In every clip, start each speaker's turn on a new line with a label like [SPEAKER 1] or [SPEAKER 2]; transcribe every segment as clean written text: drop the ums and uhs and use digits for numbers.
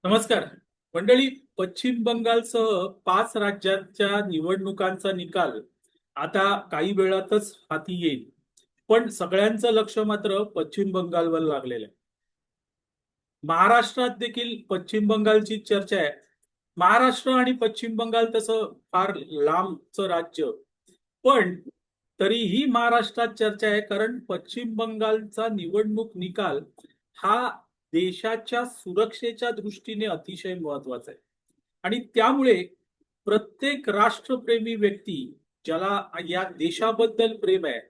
[SPEAKER 1] नमस्कार मंडळी. पश्चिम बंगालसह 5 राज्यांच्या निवडणुकांचा निकाल आता काही वेळातच हाती येईल. पण सगळ्यांचं लक्ष मात्र पश्चिम बंगालवर लागलेलं आहे. महाराष्ट्रात देखील पश्चिम बंगालची चर्चा आहे. महाराष्ट्र आणि पश्चिम बंगाल तसं फार लांबचं राज्य, पण तरीही महाराष्ट्रात चर्चा आहे, कारण पश्चिम बंगालचा निवडणूक निकाल हा देशाच्या सुरक्षेच्या दृष्टीने अतिशय महत्वाचा आहे. आणि त्यामुळे प्रत्येक राष्ट्रप्रेमी व्यक्ती, ज्याला या देशाबद्दल प्रेम आहे,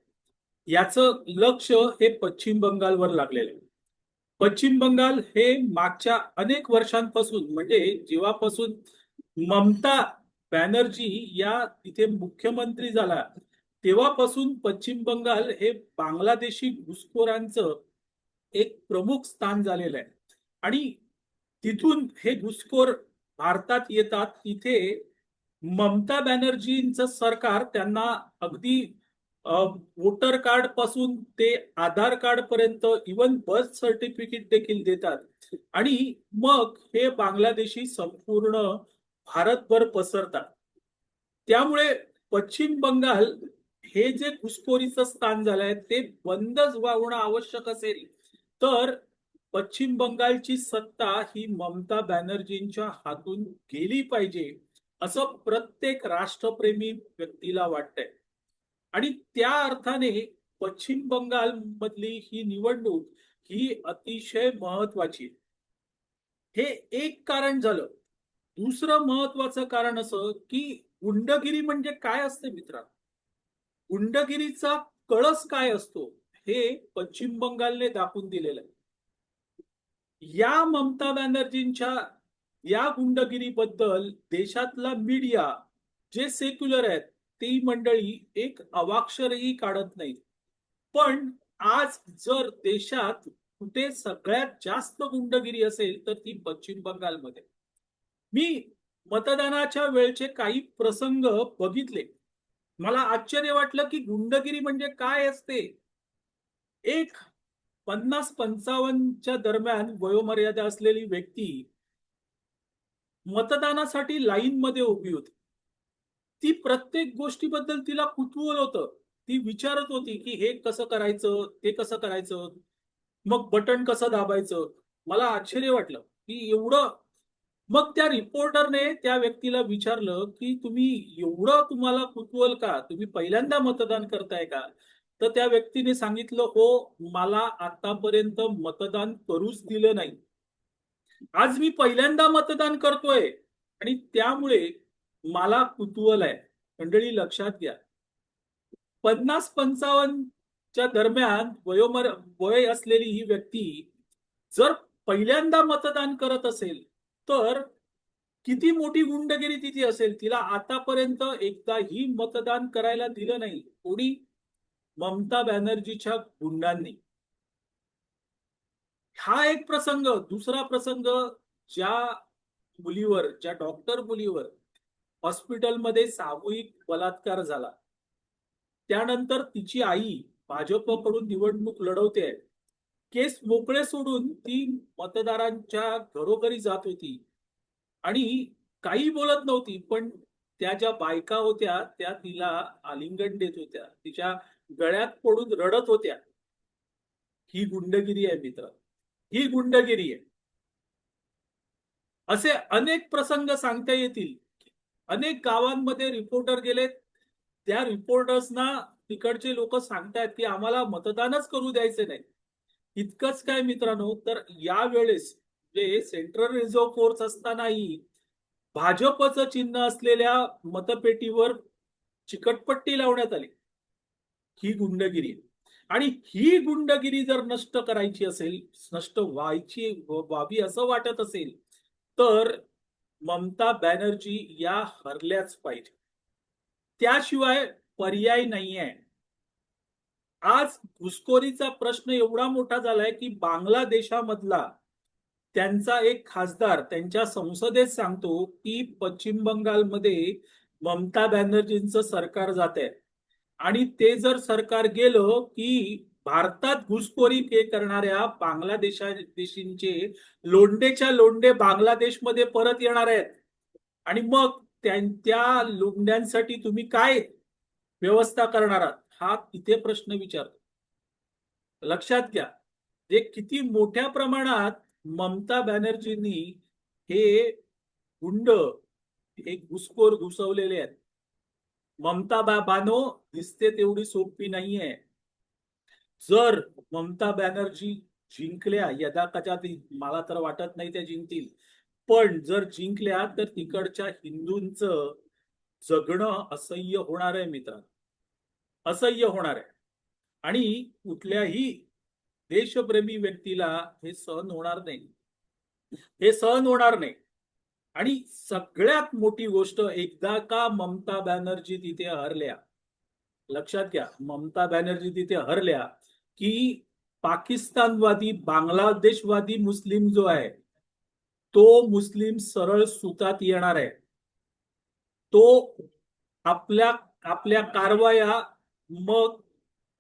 [SPEAKER 1] याचं लक्ष हे पश्चिम बंगालवर लागलेलं आहे. पश्चिम बंगाल हे मागच्या अनेक वर्षांपासून, म्हणजे जेव्हापासून ममता बॅनर्जी या तिथे मुख्यमंत्री झाला, तेव्हापासून पश्चिम बंगाल हे बांगलादेशी घुसखोरांचं एक प्रमुख स्थान झालेलं आहे. आणि तिथून हे घुसखोर भारतात येतात. तिथे ममता बॅनर्जींचं सरकार त्यांना अगदी वोटर कार्ड पासून ते आधार कार्ड पर्यंत, इवन बर्थ सर्टिफिकेट देखील देतात. आणि मग हे बांगलादेशी संपूर्ण भारतभर पसरतात. त्यामुळे पश्चिम बंगाल हे जे घुसखोरीचं स्थान झालंय ते बंदच होणं आवश्यक असेल, तर पश्चिम बंगालची सत्ता ही ममता बॅनर्जींच्या हातून गेली पाहिजे, असं प्रत्येक राष्ट्रप्रेमी व्यक्तीला वाटतंय. आणि त्या अर्थाने पश्चिम बंगाल मधली ही निवडणूक ही अतिशय महत्वाची आहे. हे एक कारण झालं. दुसरं महत्वाचं कारण असं की गुंडगिरी म्हणजे काय असते मित्रांनो. गुंडगिरीचा कळस काय असतो हे पश्चिम बंगालने दाखवून दिलेलं आहे. या ममता बॅनर्जींच्या या गुंडगिरीबद्दल देशातला मीडिया, जे सेक्युलर आहेत, ती मंडळी एक अवाक्षरही काढत नाहीत. पण आज जर देशात कुठे सगळ्यात जास्त गुंडगिरी असेल तर ती पश्चिम बंगालमध्ये. मी मतदानाच्या वेळचे काही प्रसंग बघितले. मला आश्चर्य वाटलं की गुंडगिरी म्हणजे काय असते. एक 50-55च्या दरम्यान वयोमर्यादा असलेली व्यक्ती मतदानासाठी लाईन मध्ये उभी होती. ती प्रत्येक गोष्टीबद्दल तिला कुतूहल होतं. ती विचारत होती की हे कसं करायचं, ते कसं करायचं, मग बटन कसं दाबायचं. मला आश्चर्य वाटलं की एवढं. मग त्या रिपोर्टरने त्या व्यक्तीला विचारलं की तुम्ही एवढं, तुम्हाला कुतूहल का, तुम्ही पहिल्यांदा मतदान करताय का. तर त्या व्यक्तीने सांगितलं, हो, मला आतापर्यंत मतदान करूच दिलं नाही, आज मी पहिल्यांदा मतदान करतोय आणि त्यामुळे मला कुतूहल आहे. मंडळी लक्षात घ्या, 50-55च्या दरम्यान वय असलेली ही व्यक्ती जर पहिल्यांदा मतदान करत असेल, तर किती मोठी गुंडगिरी तिची असेल. तिला आतापर्यंत एकदाही मतदान करायला दिलं नाही कोणी, ममता बॅनर्जीच्या गुंडांनी. हा एक प्रसंग. दुसरा प्रसंग, ज्या मुलीवर, ज्या डॉक्टर मुलीवर हॉस्पिटलमध्ये सामूहिक बलात्कार झाला, त्यानंतर तिची आई भाजपकडून निवडणूक लढवते. केस मोकळे सोडून ती मतदारांच्या घरोघरी जात होती आणि काही बोलत नव्हती, पण त्या ज्या बायका होत्या त्या तिला आलिंगन देत होत्या, तिच्या गळ्यात पडून रडत होत्या. ही गुंडगिरी आहे मित्र, ही गुंडगिरी आहे. असे अनेक प्रसंग सांगता येतील. अनेक गावांमध्ये रिपोर्टर गेले, त्या रिपोर्टर्सना तिकडचे लोक सांगतायत की आम्हाला मतदानच करू द्यायचे नाही. इतकंच काय मित्रांनो, तर यावेळेस जे सेंट्रल रिझर्व्ह फोर्स असतानाही भाजपचं चिन्ह असलेल्या मतपेटीवर चिकटपट्टी लावण्यात आली. ही गुंडगिरी आहे. आणि ही गुंडगिरी जर नष्ट करायची असेल, नष्ट व्हावी असं वाटत असेल, तर ममता बॅनर्जी या हरल्याच पाहिजे. त्याशिवाय पर्याय नाहीये. आज घुसखोरीचा प्रश्न एवढा मोठा झालाय की बांगलादेशामधला त्यांचा एक खासदार त्यांच्या संसदेत सांगतो की पश्चिम बंगालमध्ये ममता बॅनर्जींचं सरकार जात आहे आणि ते जर सरकार गेलं की भारतात घुसखोरी करणाऱ्या बांगलादेशींचे लोंढेच्या लोंढे बांगलादेशमध्ये परत येणार आहेत आणि मग त्या लोंढ्यांसाठी तुम्ही काय व्यवस्था करणार आहात हा तिथे प्रश्न विचारतो. लक्षात घ्या, जे किती मोठ्या प्रमाणात ममता बॅनर्जींनी हे गुंड हे घुसखोर घुसवलेले आहेत. ममता बानो दिसते तेवढी सोपी नाहीये. जर ममता बॅनर्जी जिंकल्या यदा कदाचित, मला तर वाटत नाही त्या जिंकतील, पण जर जिंकल्या तर तिकडच्या हिंदूंचं जगणं असह्य होणार आहे मित्रांनो, असह्य होणार आहे. आणि कुठल्याही देशप्रेमी व्यक्तीला हे सहन होणार नाही, हे सहन होणार नाही. आणि सगळ्यात मोठी गोष्ट, एकदा का ममता बॅनर्जी तिथे हरल्या, लक्षात घ्या, ममता बॅनर्जी तिथे हरल्या की पाकिस्तानवादी बांगलादेशवादी मुस्लिम जो आहे तो मुस्लिम सरळ सुतात येणार आहे. तो आपल्या आपल्या कारवाया मग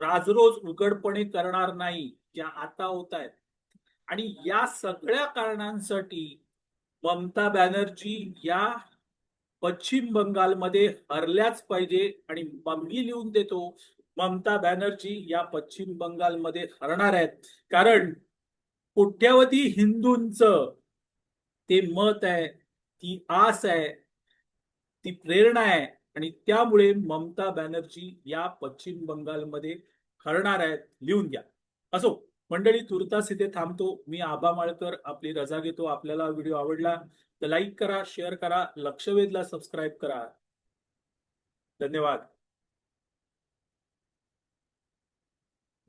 [SPEAKER 1] राजरोज उघडपणे करणार नाही, ज्या आता होत आहेत. आणि या सगळ्या कारणांसाठी ममता बॅनर्जी या पश्चिम बंगालमध्ये हरल्याच पाहिजे. आणि मी लिहून देतो, ममता बॅनर्जी या पश्चिम बंगालमध्ये हरणार आहेत. कारण कोट्यावधी हिंदूंचं ते मत आहे, ती आस आहे, ती प्रेरणा आहे. आणि त्यामुळे ममता बॅनर्जी या पश्चिम बंगालमध्ये हरणार आहेत, लिहून घ्या. असो मंडळी, तुर्तास इथे थांबतो. मी आबा माळकर आपली रजा घेतो. आपल्याला व्हिडिओ आवडला तर लाईक करा, शेअर करा, लक्षवेधला सबस्क्राईब करा. धन्यवाद.